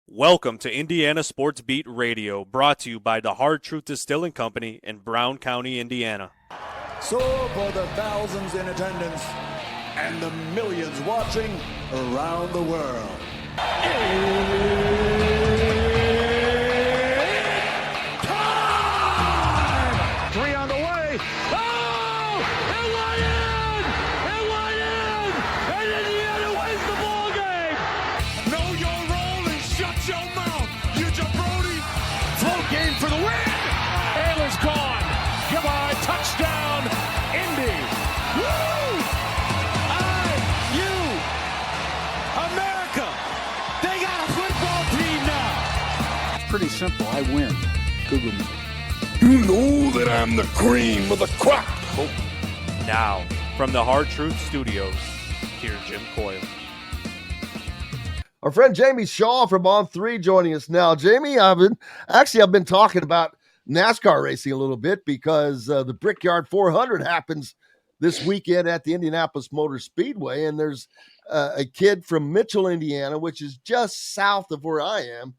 Welcome to Indiana Sports Beat Radio, brought to you by the Hard Truth Distilling Company in Brown County, Indiana. So for the thousands in attendance and the millions watching around the world. Time! Three on the way. Oh! It went in! It went in! And Indiana wins the ball game! Know your role and shut your mouth, you jabroni! Float game for the win! Ayler's gone. Goodbye, touchdown, Indy! Woo! IU! America! They got a football team now! Pretty simple. I win. Google me. You know that I'm the cream of the crop. Now, from the Hard Truth Studios, here's Jim Coyle. Our friend Jamie Shaw from On3 joining us now. Jamie, I've been talking about NASCAR racing a little bit because the Brickyard 400 happens this weekend at the Indianapolis Motor Speedway, and there's a kid from Mitchell, Indiana, which is just south of where I am,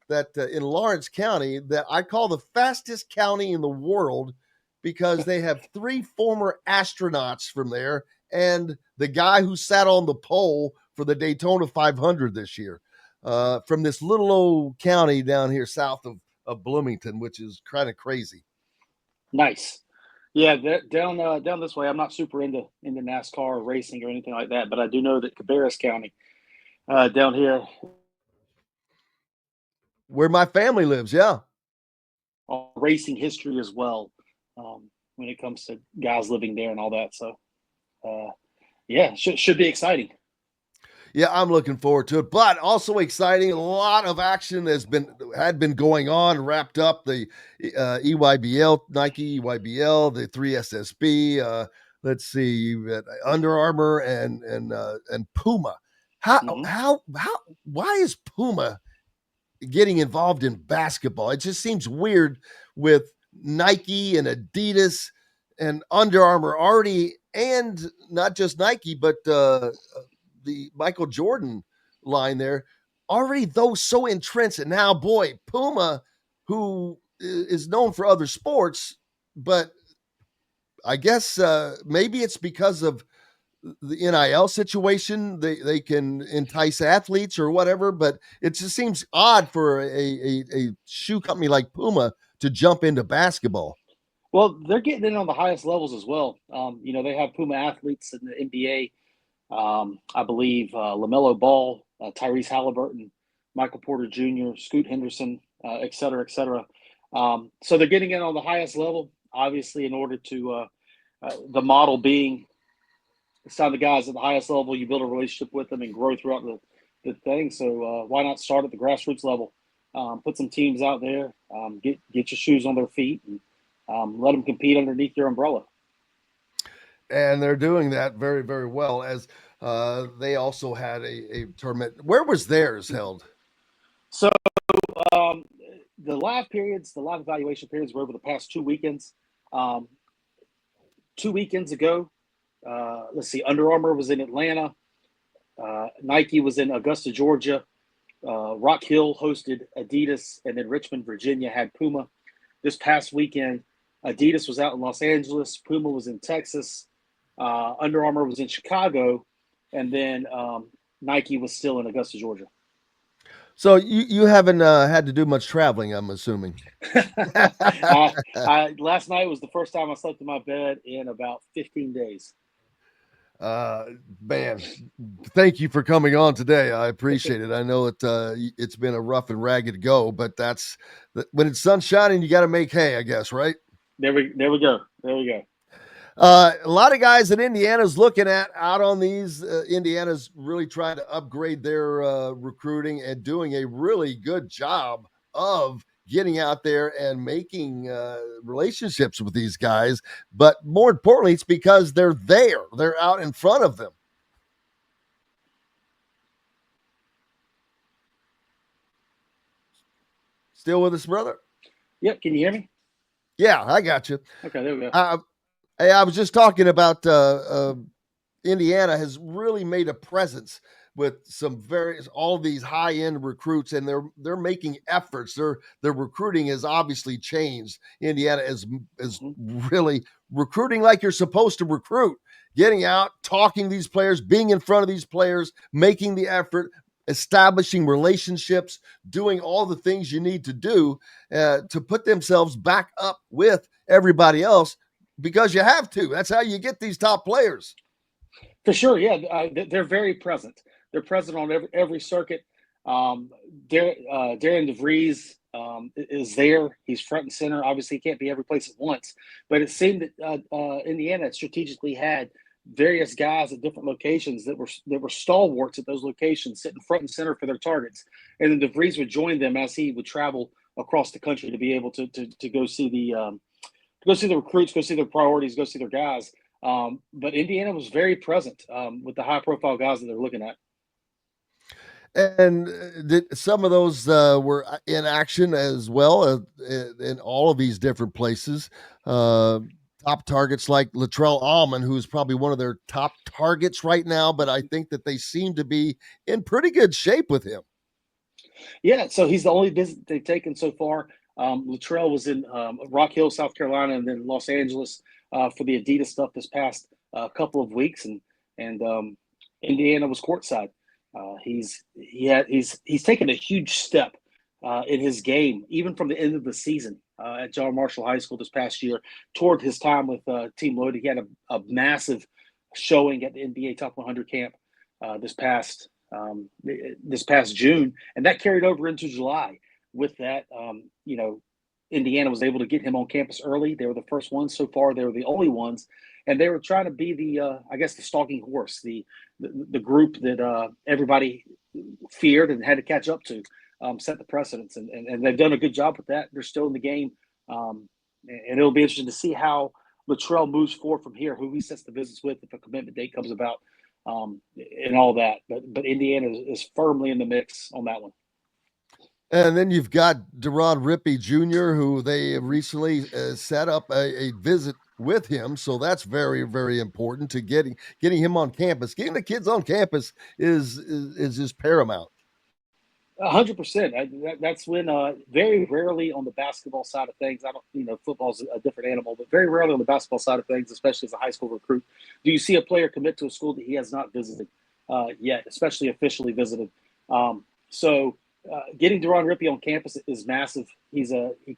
that in Lawrence County, that I call the fastest county in the world because they have three former astronauts from there and the guy who sat on the pole for the Daytona 500 this year from this little old county down here south of Bloomington, which is kind of crazy. Nice. Yeah, down this way, I'm not super into NASCAR or racing or anything like that, but I do know that Cabarrus County down here, Where my family lives, yeah. racing history as well when it comes to guys living there and all that. So, yeah, should be exciting. Yeah, I'm looking forward to it, but also exciting. A lot of action had been going on, wrapped up the EYBL, Nike EYBL, the 3SSB. Let's see, Under Armour and Puma. Why is Puma getting involved in basketball? It just seems weird with Nike and Adidas and Under Armour already, and not just Nike, but the Michael Jordan line there, already those so entrenched. And now, boy, Puma, who is known for other sports, but I guess maybe it's because of the NIL situation, they can entice athletes or whatever, but it just seems odd for a shoe company like Puma to jump into basketball. Well, they're getting in on the highest levels as well. They have Puma athletes in the NBA. I believe LaMelo Ball, Tyrese Halliburton, Michael Porter Jr., Scoot Henderson, et cetera, et cetera. So they're getting in on the highest level, obviously, in order to the model being it's time the guys at the highest level, you build a relationship with them and grow throughout the thing. So why not start at the grassroots level? Put some teams out there, get your shoes on their feet, and let them compete underneath your umbrella. And they're doing that very, very well, as they also had a tournament. Where was theirs held? So the live evaluation periods were over the past 2 weekends. 2 weekends ago, let's see, Under Armour was in Atlanta. Nike was in Augusta, Georgia. Rock Hill hosted Adidas, and then Richmond, Virginia had Puma. This past weekend, Adidas was out in Los Angeles. Puma was in Texas. Under Armour was in Chicago, and then Nike was still in Augusta, Georgia. So you haven't had to do much traveling, I'm assuming. Last night was the first time I slept in my bed in about 15 days. Man, thank you for coming on today. I appreciate it. I know it's been a rough and ragged go, but when it's sun shining, you got to make hay, I guess, right? There we go. A lot of guys in Indiana's looking at out on these. Indiana's really trying to upgrade their recruiting and doing a really good job of getting out there and making relationships with these guys. But more importantly, it's because they're there. They're out in front of them. Still with us, brother? Yep. Can you hear me? Yeah, I got you. Okay, there we go. Hey, I was just talking about Indiana has really made a presence with some all these high end recruits, and they're making efforts. Their recruiting has obviously changed. Indiana is really recruiting like you're supposed to recruit, getting out, talking to these players, being in front of these players, making the effort, establishing relationships, doing all the things you need to do to put themselves back up with everybody else, because you have to. That's how you get these top players. For sure, yeah. They're very present. They're present on every circuit. Darian DeVries is there. He's front and center. Obviously, he can't be every place at once. But it seemed that Indiana strategically had various guys at different locations that were stalwarts at those locations, sitting front and center for their targets. And then DeVries would join them as he would travel across the country to be able to go see the recruits, go see their priorities, go see their guys. But Indiana was very present with the high-profile guys that they're looking at. And some of those were in action as well in all of these different places. Top targets like Latrell Allman, who's probably one of their top targets right now, but I think that they seem to be in pretty good shape with him. Yeah, so he's the only visit they've taken so far. Latrell was in Rock Hill, South Carolina, and then Los Angeles for the Adidas stuff this past couple of weeks, and Indiana was courtside. He's taken a huge step in his game, even from the end of the season at John Marshall High School this past year, toward his time with Team Loaded. He had a massive showing at the NBA Top 100 camp this past June, and that carried over into July. With that, Indiana was able to get him on campus early. They were the first ones so far. They were the only ones, and they were trying to be the stalking horse, the group that everybody feared and had to catch up to, set the precedence, and they've done a good job with that. They're still in the game, and it'll be interesting to see how Latrell moves forward from here, who he sets the visits with if a commitment date comes about, and all that. But Indiana is firmly in the mix on that one. And then you've got Deron Rippey Jr., who they recently set up a visit with him. So that's very, very important to getting him on campus. Getting the kids on campus is just paramount. 100%. That's when very rarely on the basketball side of things, football's a different animal, but very rarely on the basketball side of things, especially as a high school recruit, do you see a player commit to a school that he has not visited yet, especially officially visited. Getting Deron Rippey on campus is massive. He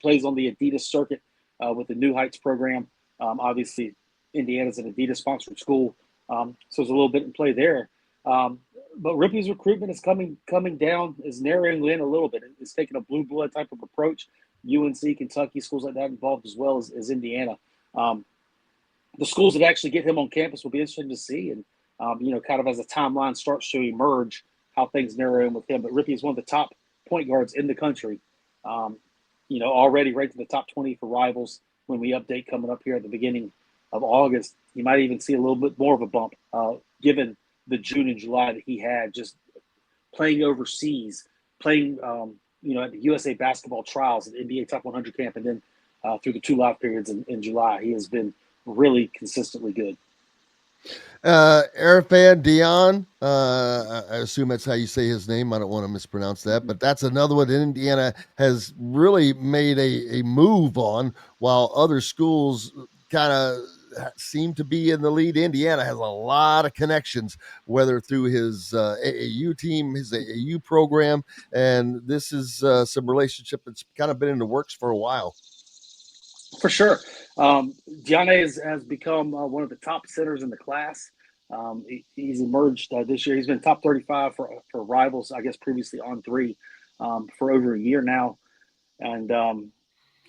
plays on the Adidas circuit with the New Heights program. Obviously, Indiana's an Adidas-sponsored school, so there's a little bit in play there. But Rippey's recruitment is coming down, is narrowing in a little bit. It's taking a blue blood type of approach. UNC, Kentucky, schools like that involved as well as Indiana. The schools that actually get him on campus will be interesting to see, and kind of as the timeline starts to emerge, how things narrow in with him. But Rippey is one of the top point guards in the country, already ranked in the top 20 for Rivals. When we update coming up here at the beginning of August, you might even see a little bit more of a bump, given the June and July that he had just playing overseas, playing, at the USA Basketball Trials at the NBA Top 100 camp, and then through the 2 live periods in July. He has been really consistently good. Arifan Dion, I assume that's how you say his name. I don't want to mispronounce that, but that's another one that Indiana has really made a move on, while other schools kind of seem to be in the lead. Indiana has a lot of connections, whether through his AAU team, his AAU program, and this is some relationship that's kind of been in the works for a while. For sure. Diane has become one of the top centers in the class. He's emerged this year. He's been top 35 for Rivals, I guess previously On3, for over a year now. And,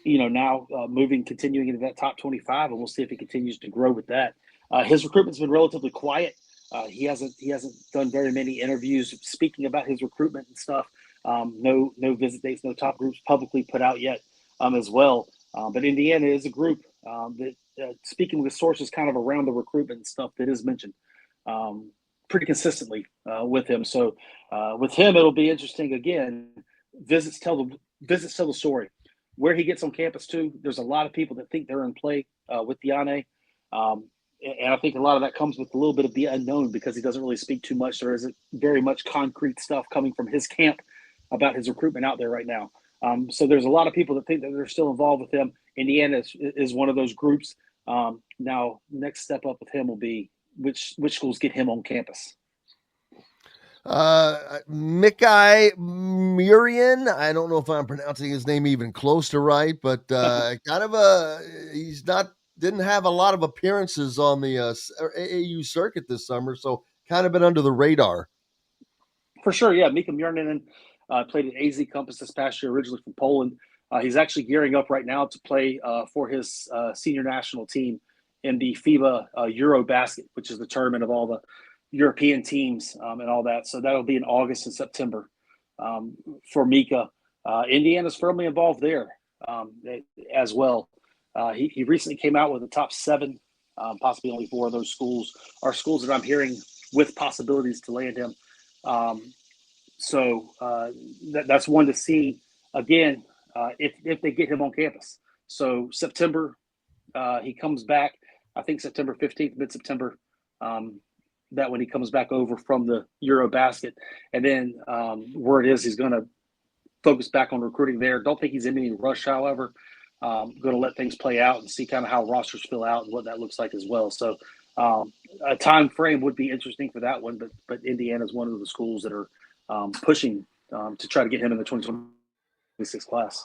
now continuing into that top 25, and we'll see if he continues to grow with that. His recruitment's been relatively quiet. He hasn't done very many interviews speaking about his recruitment and stuff. No visit dates, no top groups publicly put out yet as well. But Indiana is a group that, speaking with sources kind of around the recruitment and stuff, that is mentioned pretty consistently with him. So with him, it'll be interesting. Again, visits tell the story. Where he gets on campus too, there's a lot of people that think they're in play with Diane. And I think a lot of that comes with a little bit of the unknown because he doesn't really speak too much. There isn't very much concrete stuff coming from his camp about his recruitment out there right now. So there's a lot of people that think that they're still involved with him. Indiana is one of those groups. Now, next step up with him will be which schools get him on campus. Mikai Murian. I don't know if I'm pronouncing his name even close to right, but didn't have a lot of appearances on the AAU circuit this summer, so kind of been under the radar. For sure, yeah. Mika Murianen played at AZ Compass this past year, originally from Poland. He's actually gearing up right now to play for his senior national team in the FIBA Eurobasket, which is the tournament of all the European teams and all that. So that'll be in August and September for Mika. Indiana's firmly involved there as well. He recently came out with the top 7, possibly only 4 of those schools are schools that I'm hearing with possibilities to land him. So that's one to see again if they get him on campus. So September, he comes back. I think September 15th, mid-September. That when he comes back over from the Eurobasket, and then word is he's going to focus back on recruiting there. Don't think he's in any rush, however. Going to let things play out and see kind of how rosters fill out and what that looks like as well. So a time frame would be interesting for that one, but Indiana is one of the schools that are pushing to try to get him in the 2026 class.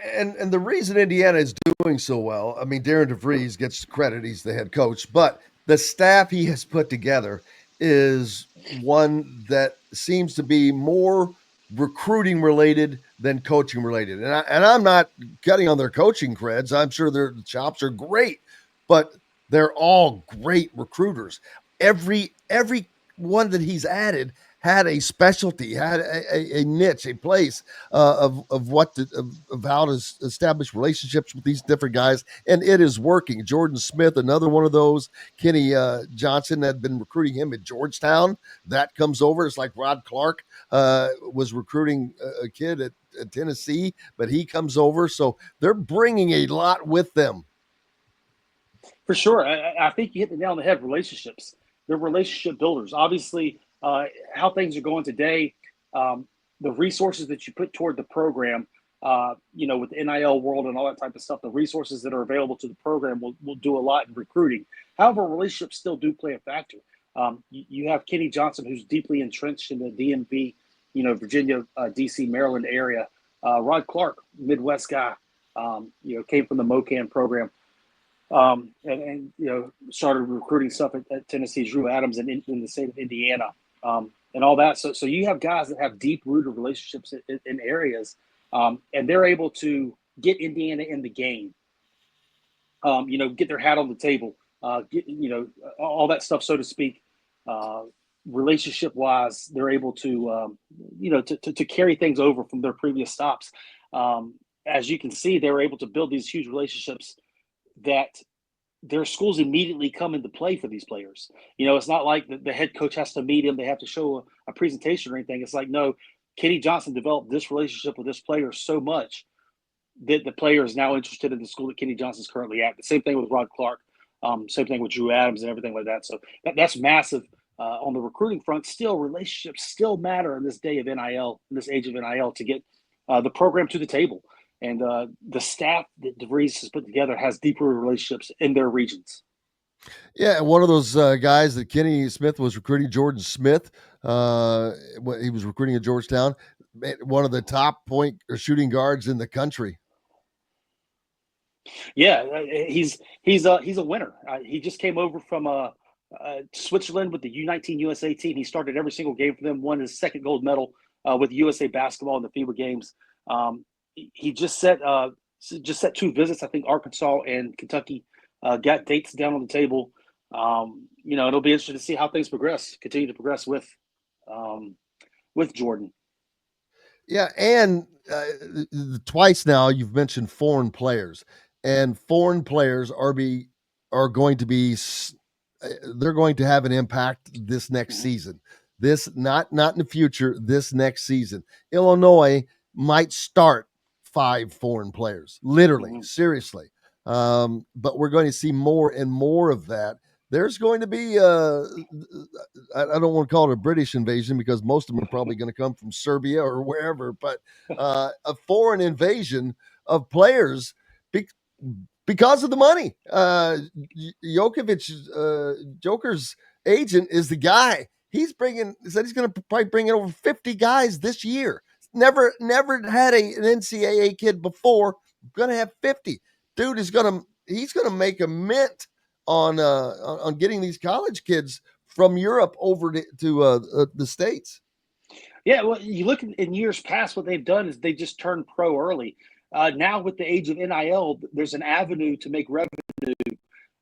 And the reason Indiana is doing so well, I mean, Darian DeVries gets credit; he's the head coach, but the staff he has put together is one that seems to be more recruiting related than coaching related. And I'm not cutting on their coaching creds. I'm sure their chops are great, but they're all great recruiters. Every one that he's added had a specialty, had a niche, a place of how to establish relationships with these different guys, and it is working. Jordan Smith, another one of those. Kenny Johnson had been recruiting him at Georgetown. That comes over. It's like Rod Clark was recruiting a kid at Tennessee, but he comes over. So they're bringing a lot with them. For sure. I think you hit the nail on the head. Relationships. They're relationship builders. Obviously, how things are going today, the resources that you put toward the program, with the NIL world and all that type of stuff, the resources that are available to the program will do a lot in recruiting. However, relationships still do play a factor. You have Kenny Johnson, who's deeply entrenched in the DMV, Virginia, DC, Maryland area. Rod Clark, Midwest guy, came from the MOCAN program. And started recruiting stuff at Tennessee, Drew Adams in the state of Indiana, and all that. So you have guys that have deep-rooted relationships in areas, and they're able to get Indiana in the game, get their hat on the table, all that stuff, so to speak. Relationship-wise, they're able to, to carry things over from their previous stops. As you can see, they were able to build these huge relationships that their schools immediately come into play for these players. It's not like the head coach has to meet him. They have to show a presentation or anything. It's like, no, Kenny Johnson developed this relationship with this player so much that the player is now interested in the school that Kenny Johnson's currently at. The same thing with Rod Clark. Same thing with Drew Adams and everything like that. So that's massive on the recruiting front. Still, relationships still matter in this day of NIL, in this age of NIL, to get the program to the table. And the staff that DeVries has put together has deeper relationships in their regions. Yeah, one of those guys that Kenny Smith was recruiting, Jordan Smith, he was recruiting at Georgetown, one of the top point or shooting guards in the country. Yeah, he's a winner. He just came over from Switzerland with the U19 USA team. He started every single game for them, won his second gold medal with USA basketball in the FIBA games. He just set 2 visits. I think Arkansas and Kentucky got dates down on the table. It'll be interesting to see how things continue to progress with Jordan. Yeah, and twice now you've mentioned foreign players, and foreign players are going to be they're going to have an impact this next season. This not in the future. This next season, Illinois might start 5 foreign players, literally, seriously. But we're going to see more and more of that. There's going to be, I don't want to call it a British invasion because most of them are probably going to come from Serbia or wherever, but a foreign invasion of players be- because of the money. Joker's agent is the guy. He said he's going to probably bring in over 50 guys this year. Never had an NCAA kid before. Going to have 50. Dude he's gonna make a mint on getting these college kids from Europe over to the States. Yeah, well, you look in years past, what they've done is they just turned pro early. Now, with the age of NIL, there's an avenue to make revenue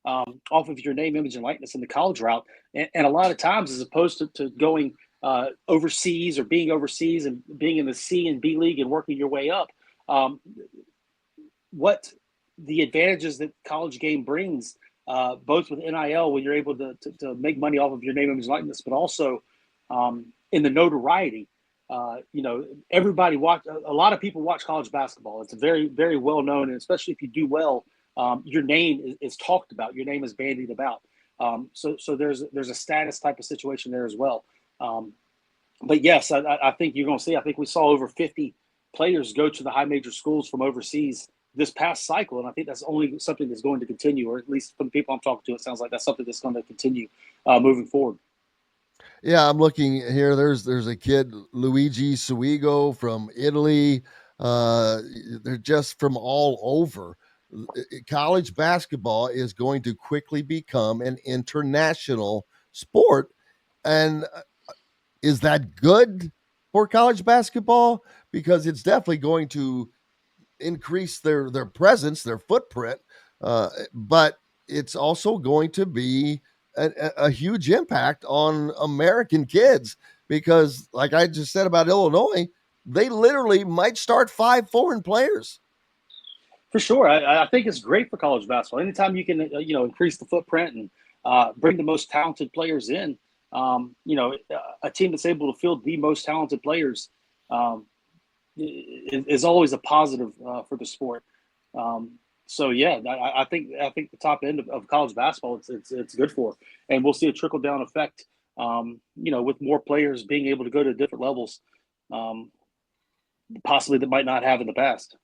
off of your name, image, and likeness in the college route. And a lot of times, as opposed to going overseas or being overseas and being in the C and B league and working your way up, what the advantages that college game brings, both with NIL when you're able to make money off of your name, image, and likeness, but also in the notoriety. Everybody a lot of people watch college basketball. It's very, very well known, and especially if you do well, your name is talked about. Your name is bandied about. So there's a status type of situation there as well. But yes, I think you're going to see. I think we saw over 50 players go to the high major schools from overseas this past cycle, and I think that's only something that's going to continue, or at least from the people I'm talking to, it sounds like that's something that's going to continue moving forward. Yeah, I'm looking here. There's a kid, Luigi Suigo from Italy. They're just from all over. College basketball is going to quickly become an international sport. And is that good for college basketball? Because it's definitely going to increase their presence, their footprint, but it's also going to be a huge impact on American kids because, like I just said about Illinois, they literally might start 5 foreign players. For sure, I think it's great for college basketball. Anytime you can, increase the footprint and bring the most talented players in, a team that's able to field the most talented players is always a positive for the sport. So yeah, I think the top end of college basketball it's good for, and we'll see a trickle down effect. With more players being able to go to different levels, possibly that might not have in the past.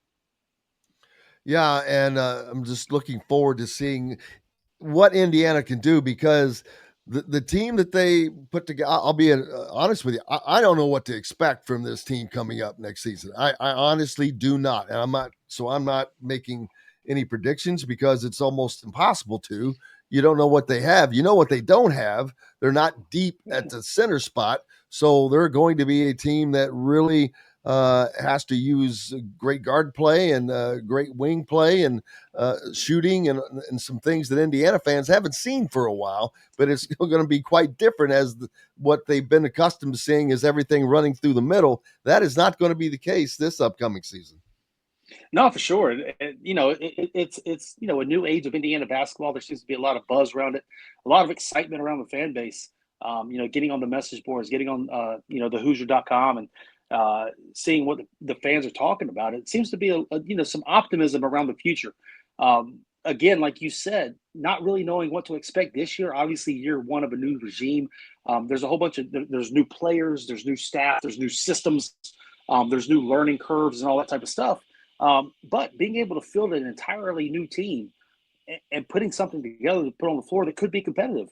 Yeah, and I'm just looking forward to seeing what Indiana can do because the team that they put together, I'll be honest with you, I don't know what to expect from this team coming up next season. I honestly do not. And I'm not making any predictions because it's almost impossible to. You don't know what they have. You know what they don't have. They're not deep at the center spot. So they're going to be a team that really has to use great guard play and great wing play and shooting and some things that Indiana fans haven't seen for a while, but it's going to be quite different as what they've been accustomed to seeing is everything running through the middle. That is not going to be the case this upcoming season. No, for sure. It's a new age of Indiana basketball. There seems to be a lot of buzz around it, a lot of excitement around the fan base. Getting on the message boards, getting on the Hoosier.com and seeing what the fans are talking about. It seems to be some optimism around the future. Again, like you said, not really knowing what to expect this year. Obviously, year one of a new regime. There's a whole bunch of there's new players, there's new staff, there's new systems, there's new learning curves and all that type of stuff. But being able to field an entirely new team and putting something together to put on the floor that could be competitive.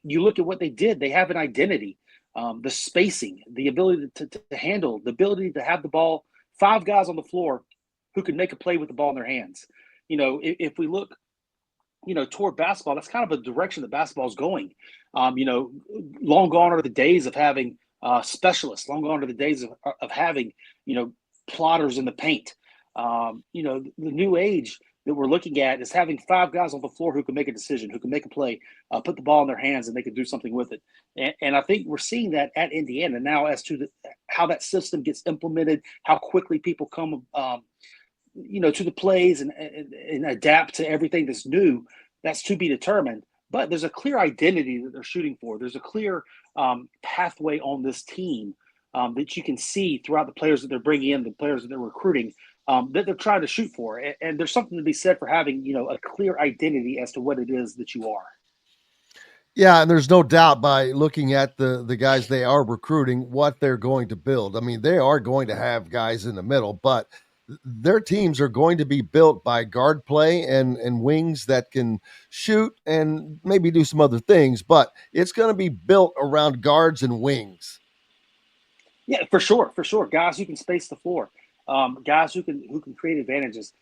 You look at what they did. They have an identity, the spacing, the ability to handle, the ability to have the ball, 5 guys on the floor who can make a play with the ball in their hands. If we look, toward basketball, that's kind of a direction that basketball is going. Long gone are the days of having specialists. Long gone are the days of having, plotters in the paint. The new age that we're looking at is having 5 guys on the floor who can make a decision, who can make a play, put the ball in their hands, and they can do something with it. And I think we're seeing that at Indiana now as to how that system gets implemented, how quickly people come, to the plays and adapt to everything that's new. That's to be determined. But there's a clear identity that they're shooting for. There's a clear pathway on this team that you can see throughout the players that they're bringing in, the players that they're recruiting, that they're trying to shoot for. And there's something to be said for having, a clear identity as to what it is that you are. Yeah, and there's no doubt by looking at the guys they are recruiting what they're going to build. I mean, they are going to have guys in the middle, but their teams are going to be built by guard play and wings that can shoot and maybe do some other things, but it's going to be built around guards and wings. Yeah, for sure. Guys who can space the floor, guys who can create advantages.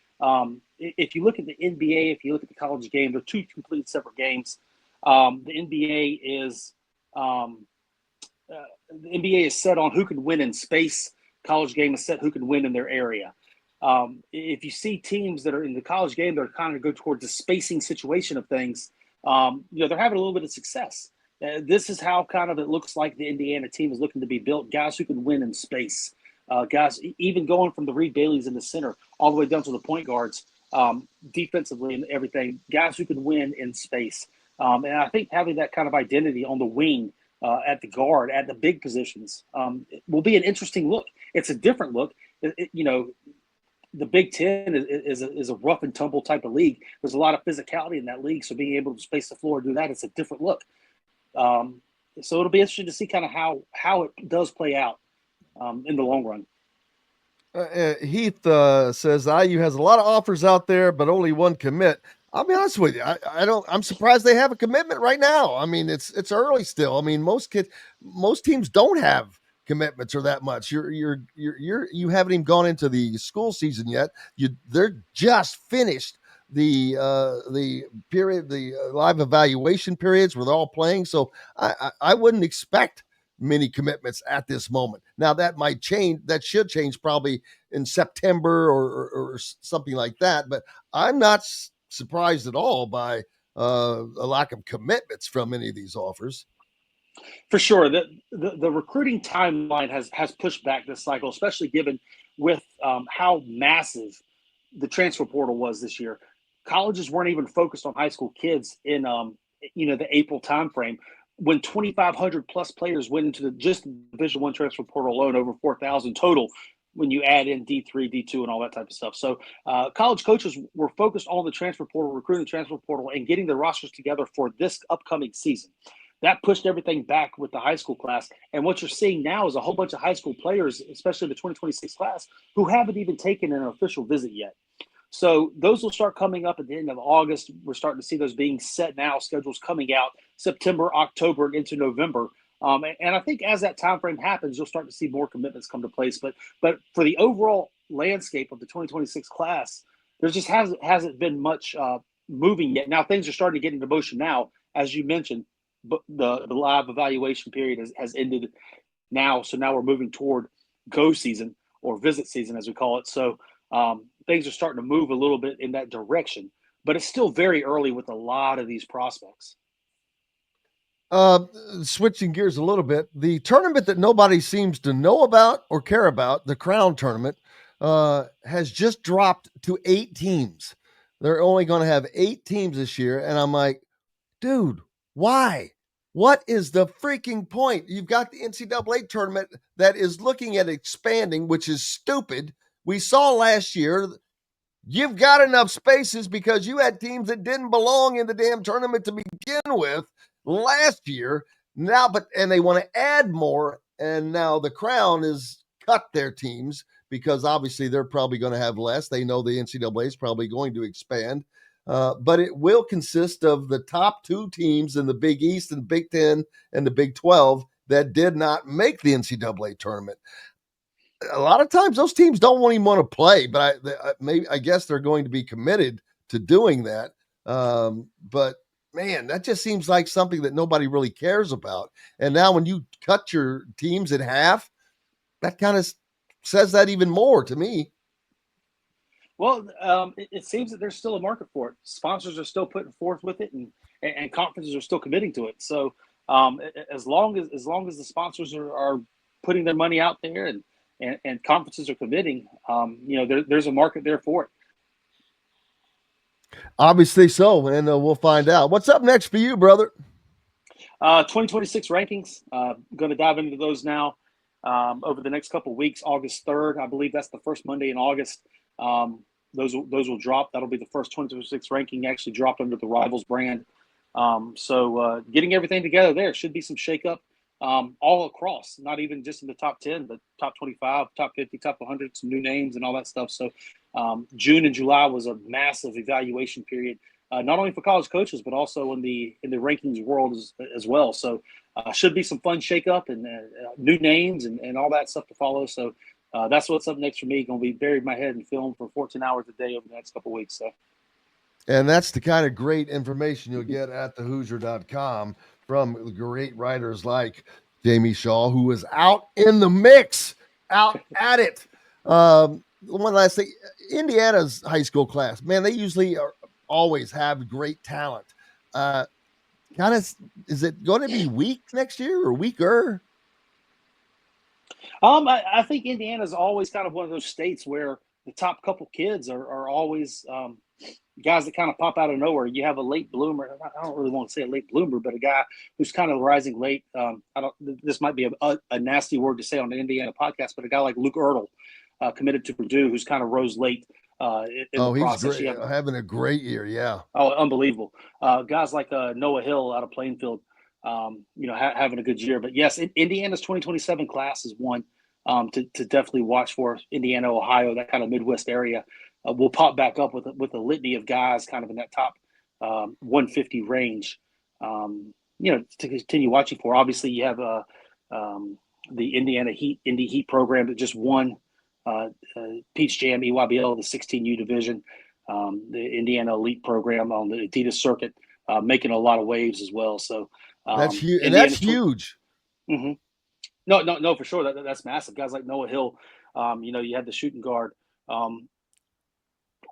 If you look at the NBA, if you look at the college game, they're two completely separate games. The NBA is set on who can win in space. College game is set who can win in their area. If you see teams that are in the college game that are kind of go towards the spacing situation of things, they're having a little bit of success. This is how kind of it looks like the Indiana team is looking to be built. Guys who can win in space. Guys, even going from the Reed Baileys in the center all the way down to the point guards, defensively and everything. Guys who can win in space. And I think having that kind of identity on the wing, at the guard, at the big positions, will be an interesting look. It's a different look. The Big Ten is a rough and tumble type of league. There's a lot of physicality in that league, so being able to space the floor and do that, it's a different look. So it'll be interesting to see kind of how it does play out in the long run. Heath says IU has a lot of offers out there, but only one commit. I'll be honest with you. I'm surprised they have a commitment right now. I mean, it's early still. I mean, most teams don't have commitments or that much. You haven't even gone into the school season yet. They're just finished the period, the live evaluation periods where they're all playing. So I wouldn't expect many commitments at this moment. Now that might change. That should change probably in September or something like that. But I'm not surprised at all by a lack of commitments from any of these offers. For sure, the recruiting timeline has pushed back this cycle, especially given with how massive the transfer portal was this year. Colleges weren't even focused on high school kids in the April timeframe when 2,500 plus players went into just the Division I transfer portal alone, over 4,000 total when you add in D3, D2, and all that type of stuff. So college coaches were focused on the transfer portal, recruiting the transfer portal, and getting the rosters together for this upcoming season. That pushed everything back with the high school class. And what you're seeing now is a whole bunch of high school players, especially the 2026 class, who haven't even taken an official visit yet. So those will start coming up at the end of August. We're starting to see those being set now, schedules coming out September, October, and into November. And I think as that time frame happens, you'll start to see more commitments come to place. But for the overall landscape of the 2026 class, there just hasn't been much moving yet. Now things are starting to get into motion now, as you mentioned. But the live evaluation period has ended now. So now we're moving toward go season or visit season, as we call it. So things are starting to move a little bit in that direction. But it's still very early with a lot of these prospects. Switching gears a little bit, the tournament that nobody seems to know about or care about, the Crown Tournament, has just dropped to 8 teams. They're only going to have 8 teams this year. And I'm like, dude, why? What is the freaking point? You've got the NCAA tournament that is looking at expanding, which is stupid. We saw last year, you've got enough spaces because you had teams that didn't belong in the damn tournament to begin with last year. And they want to add more. And now the Crown has cut their teams because obviously they're probably going to have less. They know the NCAA is probably going to expand. But it will consist of the top 2 teams in the Big East and Big Ten and the Big 12 that did not make the NCAA tournament. A lot of times those teams don't even want to play, but I guess they're going to be committed to doing that. But man, that just seems like something that nobody really cares about. And now when you cut your teams in half, that kind of says that even more to me. Well, it seems that there's still a market for it. Sponsors are still putting forth with it, and conferences are still committing to it. So as long as the sponsors are putting their money out there and conferences are committing, there's a market there for it. Obviously so, and we'll find out. What's up next for you, brother? 2026 rankings. Going to dive into those now over the next couple of weeks. August 3rd, I believe that's the first Monday in August. Those will drop. That'll be the first 2026 ranking actually dropped under the Rivals brand. So getting everything together there should be some shakeup all across, not even just in the top 10, but top 25, top 50, top 100, some new names and all that stuff. So June and July was a massive evaluation period, not only for college coaches, but also in the rankings world as well. So should be some fun shakeup and new names and all that stuff to follow. So that's what's up next for me. Going to be buried my head in film for 14 hours a day over the next couple of weeks. So. And that's the kind of great information you'll get at thehoosier.com from great writers like Jamie Shaw, who was out in the mix, out at it. One last thing, Indiana's high school class, man, they usually always have great talent. Is it going to be weak next year or weaker? I think Indiana's always kind of one of those states where the top couple kids are always guys that kind of pop out of nowhere. You have a late bloomer. I don't really want to say a late bloomer, but a guy who's kind of rising late. This might be a nasty word to say on the Indiana podcast, but a guy like Luke Ertl, committed to Purdue, who's kind of rose late. He's great, having a great year. Yeah. Oh, unbelievable. Guys like Noah Hill out of Plainfield, having a good year. But yes, Indiana's 2027 class is one to definitely watch for. Indiana, Ohio, that kind of Midwest area. Will pop back up with a litany of guys kind of in that top 150 range, to continue watching for. Obviously, you have the Indiana Indy Heat program that just won Peach Jam EYBL, the 16U division, the Indiana Elite program on the Adidas circuit, making a lot of waves as well. So that's huge. And that's huge. Mm-hmm. No, for sure. That's massive. Guys like Noah Hill, you had the shooting guard.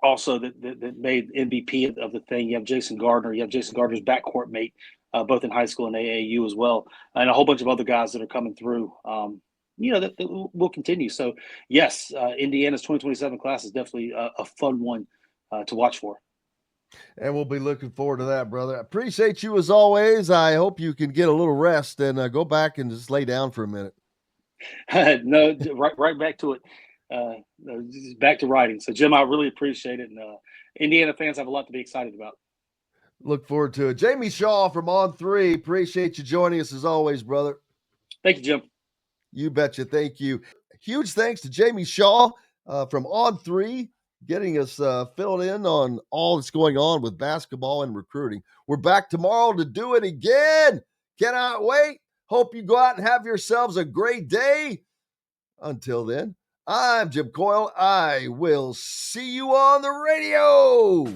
Also, that made MVP of the thing. You have Jason Gardner. You have Jason Gardner's backcourt mate, both in high school and AAU as well, and a whole bunch of other guys that are coming through. That will continue. So, yes, Indiana's 2027 class is definitely a fun one to watch for. And we'll be looking forward to that, brother. I appreciate you as always. I hope you can get a little rest and go back and just lay down for a minute. No, right back to it. Back to writing. So, Jim, I really appreciate it. And Indiana fans have a lot to be excited about. Look forward to it. Jamie Shaw from On3. Appreciate you joining us as always, brother. Thank you, Jim. You betcha. Thank you. Huge thanks to Jamie Shaw from On3, getting us filled in on all that's going on with basketball and recruiting. We're back tomorrow to do it again. Cannot wait. Hope you go out and have yourselves a great day. Until then, I'm Jim Coyle. I will see you on the radio.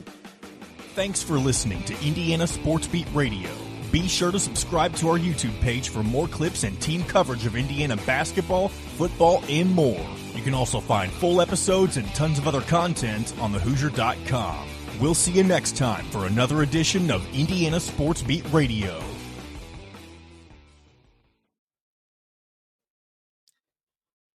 Thanks for listening to Indiana Sports Beat Radio. Be sure to subscribe to our YouTube page for more clips and team coverage of Indiana basketball, football, and more. You can also find full episodes and tons of other content on thehoosier.com. We'll see you next time for another edition of Indiana Sports Beat Radio.